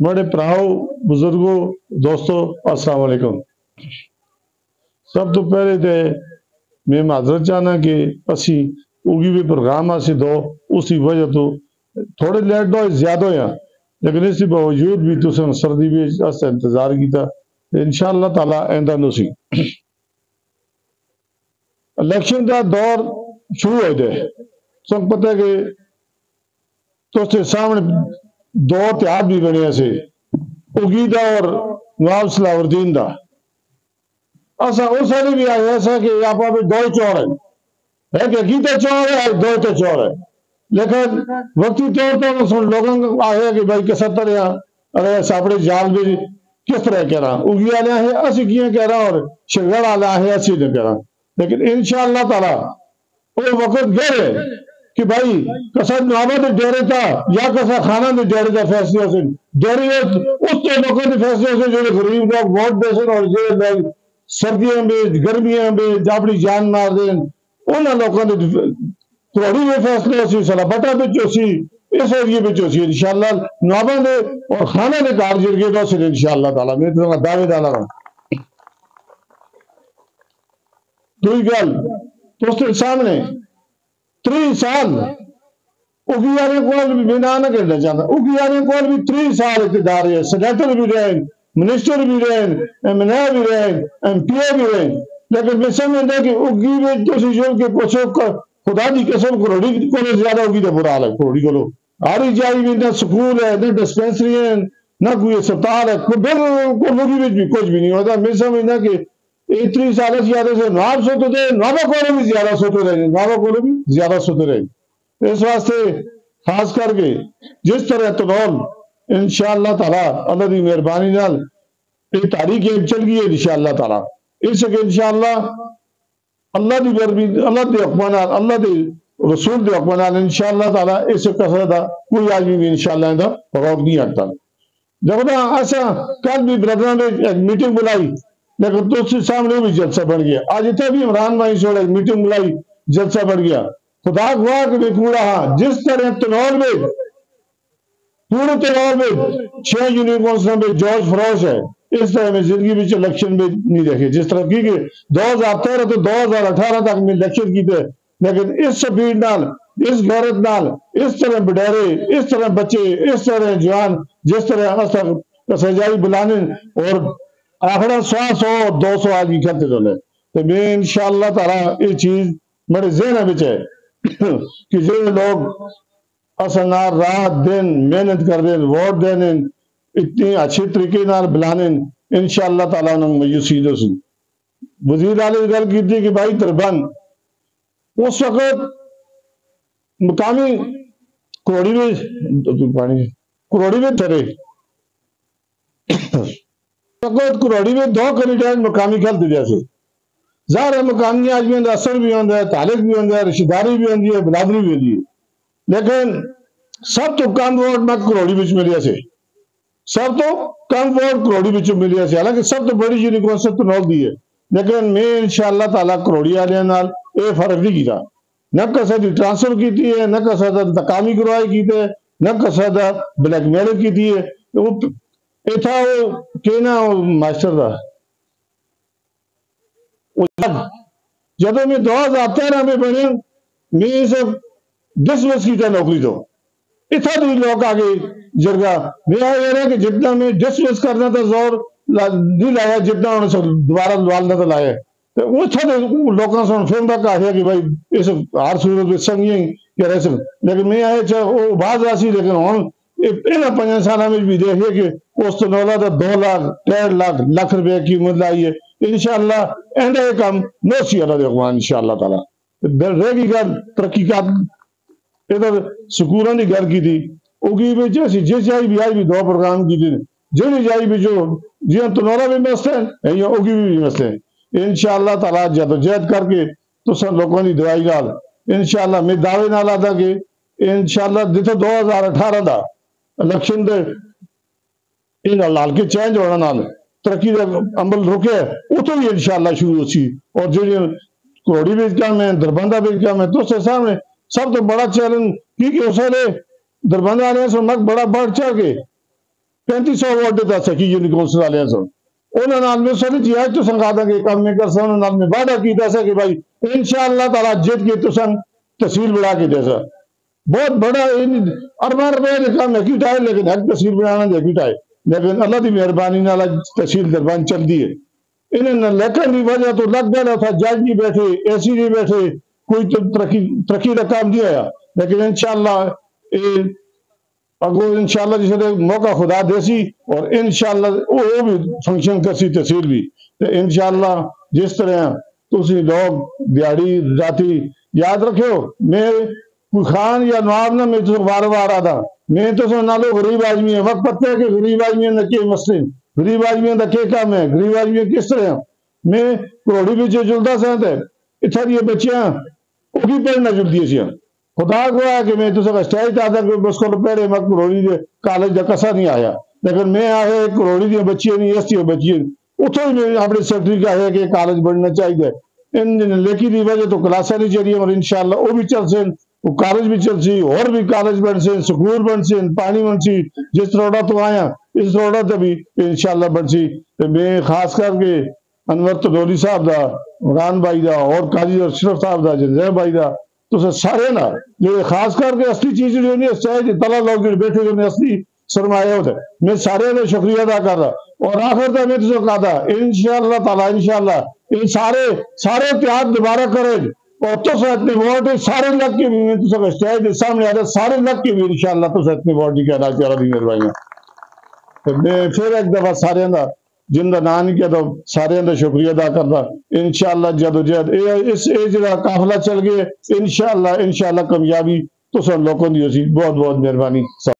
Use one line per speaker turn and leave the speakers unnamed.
بڑے پراؤ بزرگوں دوستوں السلام علیکم سب تو پہلے تو میں معذرت چاہنا کہ اسی اگی بھی پروگرام آسی دو اسی وجہ تو تھوڑے لیٹ دو زیادہ ہویا لیکن اسی باوجود بھی تو سردی بھی اس انتظار کیتا انشاءاللہ تعالیٰ آئندہ نسی الیکشن کا دور شروع ہو جائے سب پتہ ہے کہ تو اس کے سامنے دو اتحاد بھی بنے سے اگی دا اور نواب صلاح الدین دا ایسا اس سارے بھی آئے ایسا کہ آپ پہ دو چور ہے کہ عقیدہ چور ہے دو تو چور ہے لیکن وقتی طور پر سن لوگوں کو آئے کہ بھائی کس طرح ارے ساپڑے جال بھی کس طرح کہہ رہا اگی آلے ہے اسی کیے کہہ رہا اور شرگڑ آلے ہے اسی نے کہہ رہا لیکن انشاءاللہ تعالیٰ وہ وقت گئے کہ بھائی کسا نوابہ دے ڈیرے تھا یا کسا خانہ دے ڈیرے تھا فیصلے سے ڈیرے اس کے وقت دے فیصلے سے جو غریب لوگ ووٹ دے سن اور جو لوگ سردیاں میں گرمیاں میں اپنی جان مار دیں انہاں لوگوں نے کروڑی میں فیصلے سی سلا بٹا بچو سی اس ایریے بچو سی انشاءاللہ نوابہ دے اور خانہ دے کار جرگے دو سن انشاءاللہ تعالیٰ میں تو دعوے ڈالا رہا ہوں دوئی گل تو اس کے سامنے 3 سال اگیارے کول بھی بنا نہ کرنا چاہتا اگیارے کول بھی 3 سال اقتدار ہے سینیٹر بھی رہے منسٹر بھی رہے ایم این اے بھی رہے ایم پی اے بھی رہے لیکن میں سمجھتا کہ اگی میں دوسری جو کہ پوچھو خدا دی قسم کروڑی کو زیادہ اگی تو برا ہے کروڑی کو ہاری جائی بھی نہ سکول ہے نہ ڈسپینسری ہے نہ کوئی اسپتال ہے بالکل اگی میں بھی کچھ بھی نہیں ہوتا میں سمجھتا کہ 3 سال زیادہ سے نواب سوتے تھے نوابہ کو بھی زیادہ سوتے رہے نوابہ کو بھی زیادہ سوتے رہے اس واسطے خاص کر کے جس طرح تنول انشاءاللہ تعالیٰ اللہ دی مہربانی نال ایک تاریخ چل گئی ہے انشاءاللہ تعالیٰ اس کے انشاءاللہ اللہ دی مہربانی اللہ دی حکم نال اللہ دی رسول دی حکم نال انشاءاللہ تعالیٰ اس کثر دا کوئی آدمی بھی انشاءاللہ دا روک نہیں ہٹتا جب نا ایسا کل بھی بردروں نے ایک میٹنگ بلائی لیکن تو اس کے سامنے بھی جلسہ بڑھ گیا آج اتنے بھی عمران بھائی سوڑے میٹنگ بلائی جلسہ بڑھ گیا خدا گواہ کہ میں کہوں رہا جس طرح تنور میں پورے تنور میں 6 یونیکورنز میں جارج فروش ہے اس طرح میں زندگی میں الیکشن میں نہیں دیکھے جس طرح کی کہ 2013 تو 2018 تک میں الیکشن کی تھے لیکن اس سپیڈ نال اس غیرت نال اس طرح بڈیرے اس طرح بچے اس طرح جوان جس طرح سجائی بلانے اور آخرا 100 200 آدمی کرتے دولے تو میں انشاءاللہ تعالیٰ یہ چیز میرے ذہن بچ ہے کہ جو لوگ اصنار رات دن محنت کر دیں ووٹ دیں اتنی اچھی طریقے نال بلانے انشاءاللہ تعالیٰ انہوں میوسی دو سی وزیر عالی گل کی تھی کہ بھائی تربن اس وقت مقامی کروڑی میں تھرے وقت کروڑی میں 2 کینڈیڈیٹ مقامی کھل دے جیسے ظاہر ہے مقامی آج میں اثر بھی ہوتا ہے تعلق بھی ہوتا ہے رشتہ داری بھی ہوتی ہے برادری بھی ہوتی ہے لیکن سب تو کم ووٹ میں کروڑی بچ ملے سے سب تو کم ووٹ کروڑی بچ ملے سے حالانکہ سب تو بڑی یونیورسٹی تو نول دی ہے لیکن میں انشاءاللہ تعالیٰ کروڑی والے نال یہ فرق نہیں کیتا نہ کسے دی ٹرانسفر کیتی ہے نہ کسے دا تقامی کروائی کیتے نہ کسے دا بلیک میل کیتی ہے وہ یہ تھا وہ کہنا ماسٹر دا جب میں 2013 میں بنے میں اسے ڈسمس کی تھا نوکری تو اتھا دوئی لوگ آگے جرگا میں آیا رہا کہ جتنا میں ڈسمس کرنا تھا زور نہیں لایا جتنا انہوں سے دوبارہ لوالنا تھا لایا تو وہ اتھا لوگوں سے فیلم تک آیا کہ بھائی اس ہر صورت میں سنگیں کہ رہے سن لیکن میں آیا چاہے وہ باز آسی لیکن ہوں اینا 5 سالہ میں بھی دیکھے کہ اس تو نولا تھا 2 لاکھ 1.5 لاکھ روپے کی مدد آئی ہے انشاءاللہ اینڈ ہے کام نوسی اللہ دیکھوان انشاءاللہ تعالیٰ رہ گی گھر ترقیقات ادھر سکولوں نے گھر کی تھی اگی بھی جیسی جس جائی بھی آئی بھی 2 پروگرام کی تھی جنہی جائی بھی جو جیہاں تنورہ بھی مسئلہ ہیں یا اگی بھی مسئلہ ہیں انشاءاللہ تعالیٰ جد و جہد کر کے تو سن لوگوں نے دعائی گال انشاءاللہ میں دعوے نالا تھا کہ انشاءاللہ دیتا 2018 دا الیکشن دے ان لال کے چینج ہونا نال ترقی دے عمل رکے وہ تو بھی انشاءاللہ شروع ہو سی اور جو کروڑی بیچ کا میں دربندہ بیچ کا میں تو سے سامنے سب تو بڑا چیلنج کیونکہ اسے لے دربندہ آنے سے مک بڑا بڑھ چاہ کے 3500 ਵੋਟ ਦਿੱਤਾ ਸਕੀ ਯੂਨੀ ਕੌਂਸਲ ਵਾਲਿਆਂ ਤੋਂ ਉਹਨਾਂ ਨਾਲ ਮੈਂ ਸਾਰੇ ਜੀ ਅੱਜ ਤੋਂ ਸੰਗਾ ਦਾਂਗੇ ਕੰਮ ਨਹੀਂ ਕਰ ਉਹਨਾਂ ਨਾਲ ਮੈਂ ਵਾਅਦਾ ਕੀਤਾ ਸੀ ਕਿ ਭਾਈ انشاءاللہ تعالی جیت کے تو سن تحصیل بنا کے دے سا بہت بڑا ارباں روپے کا کام ہے کیٹ ہے لیکن ہر تحصیل بنانا ہے کیٹ ہے لیکن اللہ کی مہربانی نال تحصیل دربان چل دی ہے انہیں لیکن کی وجہ تو لگ گیا تھا جج نہیں بیٹھے اے سی نہیں بیٹھے کوئی ترقی کا کام نہیں آیا لیکن انشاءاللہ اگو انشاءاللہ جسے موقع خدا دے سی اور انشاءاللہ وہ بھی فنکشن کرسی تحصیل بھی انشاءاللہ جس طرح تسی لوگ دیاڑی راتی یاد رکھو میں کوئی خان یا نواب نہ میں تو بار بار آتا میں تو نالو غریب آدمی ہے وقت پتہ ہے کہ غریب آدمی نے کیا مسئلے غریب آدمی کا کیا کام ہے غریب آدمی کس طرح میں کروڑی بھی جو جلدا سہت ہے اتنا یہ بچیاں وہ بھی پڑھنا جلدی سی خدا کو ہے کہ میں تو سب اسٹیج آتا کہ اس کو پہلے میں کروڑی دے کالج کا کسا نہیں آیا لیکن میں آیا کروڑی دیا بچیاں نہیں ایس بچیاں اتوں میں اپنے سیکٹری کا ہے کہ کالج بڑھنا چاہیے ان لیکن دی وجہ تو کلاسیں نہیں چڑھی اور انشاءاللہ وہ بھی چل سن وہ کالج بھی چل سی اور بھی کالج بن سن سکول بن سن پانی بن سی جس روڑا تو آیا اس روڑا تو بھی انشاءاللہ بن سی میں خاص کر کے انور تدولی صاحب دا عمران بھائی دا اور قاضی اشرف صاحب دا جنزیر بھائی دا تو سارے نا جو خاص کر کے اصلی چیز جو نہیں چاہیے تلا لوگ جو بیٹھے جو اصلی سرمایہ ہوتا ہے میں سارے نے شکریہ ادا کر رہا اور آخر تک میں تو کہا تھا انشاءاللہ تعالی انشاءاللہ ان سارے اتحاد دوبارہ کرے اور تو سے اتنے ووٹ سارے لگ کے بھی میں تو سب اسٹیج سامنے آ رہا سارے لگ کے بھی انشاءاللہ تو سے اتنے ووٹ کی ادا کیا رہی مہربانی میں پھر ایک دفعہ سارے دا جن دا نام نہیں کیا تو سارے دا شکریہ ادا کرتا انشاءاللہ جدوجہد اس جگہ قافلہ چل گئے انشاءاللہ کامیابی تو سب لوگوں دی ہوسی بہت بہت مہربانی